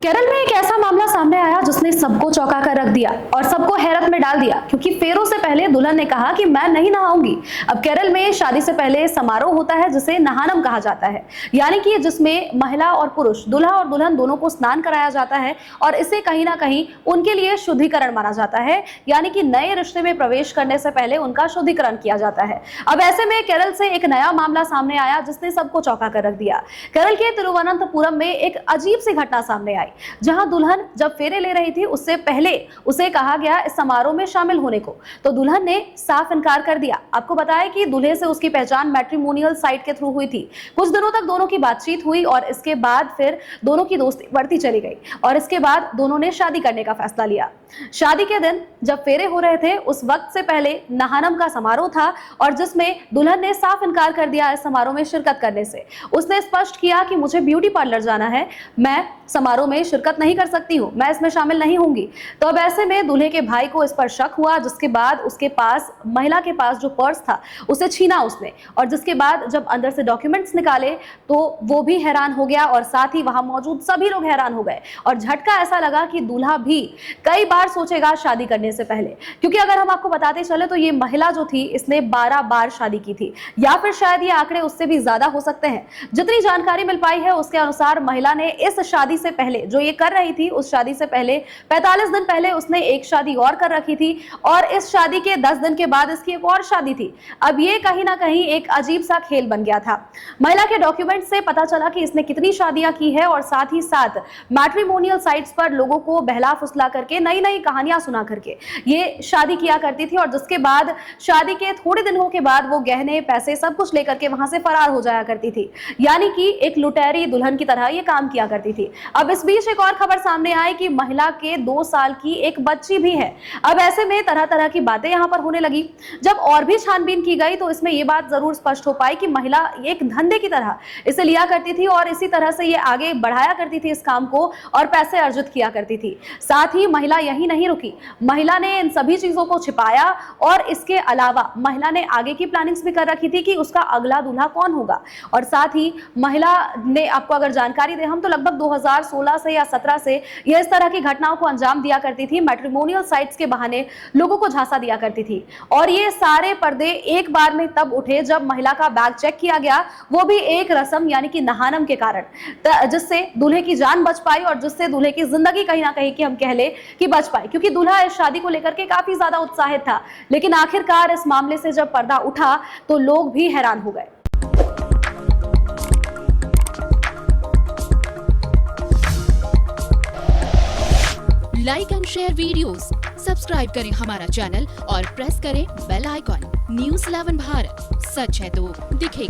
केरल में एक ऐसा मामला सामने आया जिसने सबको चौंका कर रख दिया और सबको हैरत में डाल दिया, क्योंकि फेरों से पहले दुल्हन ने कहा कि मैं नहीं नहाऊंगी। अब केरल में शादी से पहले समारोह होता है जिसे नहानम कहा जाता है, यानी कि जिसमें महिला और पुरुष, दूल्हा और दुल्हन दोनों को स्नान कराया जाता है और इसे कहीं ना कहीं उनके लिए शुद्धिकरण माना जाता है, यानी कि नए रिश्ते में प्रवेश करने से पहले उनका शुद्धिकरण किया जाता है। अब ऐसे में केरल से एक नया मामला सामने आया जिसने सबको चौंका कर रख दिया। केरल के तिरुवनंतपुरम में एक अजीब सी घटना सामने आई, जहां दुल्हन जब फेरे ले रही थी उससे पहले उसे कहा गया इस समारोह में शामिल होने को, तो दुल्हन ने साफ इनकार कर दिया। आपको बताया कि दूल्हे से उसकी पहचान मैट्रिमोनियल साइट के थ्रू हुई थी। कुछ दिनों तक दोनों की बातचीत हुई और इसके बाद फिर दोनों की दोस्ती बढ़ती चली गई और इसके बाद दोनों ने शादी करने का फैसला लिया। शादी के दिन जब फेरे हो रहे थे उस वक्त से पहले नहानम का समारोह था और जिसमें दुल्हन ने साफ इनकार कर दिया इस समारोह में शिरकत करने से। उसने स्पष्ट किया कि मुझे ब्यूटी पार्लर जाना है, मैं समारोह में शिरकत नहीं कर सकती हूँ, मैं इसमें शामिल नहीं होंगी। तो अब ऐसे में दूल्हे के भाई को इस पर शक हुआ, जिसके बाद उसके पास, महिला के पास जो पर्स था उसे छीना उसने, और जिसके बाद जब अंदर से डॉक्यूमेंट्स निकाले तो वो भी हैरान हो गया और साथ ही वहां मौजूद सभी लोग हैरान हो गए। और झटका ऐसा लगा कि दूल्हा भी कई बार सोचेगा शादी करने से पहले, क्योंकि अगर हम आपको बताते चले तो ये महिला जो थी इसने 12 बार शादी की थी, या फिर शायद ये आंकड़े उससे भी ज्यादा हो सकते हैं। जितनी जानकारी मिल पाई है उसके अनुसार महिला ने इस शादी से पहले, जो ये कर रही थी, उस शादी से पहले 45 दिन पहले उसने एक शादी और कर रखी थी और इस शादी के 10 दिन के बाद इसकी एक और शादी थी। अब ये कहीं ना कहीं एक अजीब सा खेल बन गया था। महिला के डॉक्यूमेंट से पता चला कि इसने कितनी शादियां की है और साथ ही साथ मैट्रिमोनियल साइट्स पर लोगों को बहला फुसला करके, नई नई कहानियां सुना करके ये शादी किया करती थी और जिसके बाद शादी के थोड़े दिनों के बाद वो गहने, पैसे सब कुछ लेकर के वहां से फरार हो जाया करती थी, यानी कि एक लुटेरी दुल्हन की तरह ये काम किया करती थी। अब इस बीच एक और खबर सामने आई कि महिला के 2 साल की एक बच्ची भी है। अब ऐसे में तरह तरह की बातें यहां पर होने लगी। जब और भी छानबीन की गई तो इसमें यह बात जरूर स्पष्ट हो पाई कि महिला एक धंधे की तरह इसे लिया करती थी और इसी तरह से ये आगे बढ़ाया करती थी इस काम को और पैसे अर्जित किया करती थी। साथ ही महिला यही नहीं रुकी, महिला ने इन सभी चीजों को छिपाया और इसके अलावा महिला ने आगे की प्लानिंग्स भी कर रखी थी कि उसका अगला दूल्हा कौन होगा। और साथ ही महिला ने, आपको अगर जानकारी दे हम, तो लगभग 2016 से या 17 से यह इस तरह की घटनाओं को अंजाम दिया करती थी। मैट्रिमोनियल साइट्स के बहाने लोगों को झांसा दिया करती थी और ये सारे पर्दे एक बार में तब उठे जब महिला का बैग चेक किया गया, वो भी एक रस्म यानी कि नहानम के कारण, जिससे दूल्हे की जान बच पाई और जिससे दूल्हे की जिंदगी कहीं ना कहीं कि हम कह ले कि बच पाई, क्योंकि दूल्हा इस शादी को लेकर के काफी ज्यादा उत्साहित था। लेकिन आखिरकार इस मामले से जब पर्दा उठा तो लोग भी हैरान हो गए। Like and share videos, subscribe करें हमारा चैनल और प्रेस करें बेल आइकॉन। न्यूज़ 11 भारत, सच है तो दिखेगा।